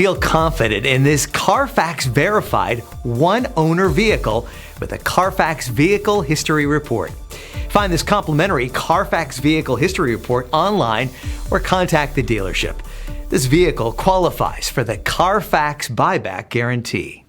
Feel confident in this Carfax verified one-owner vehicle with a Carfax Vehicle History Report. Find this complimentary Carfax Vehicle History Report online or contact the dealership. This vehicle qualifies for the Carfax Buyback Guarantee.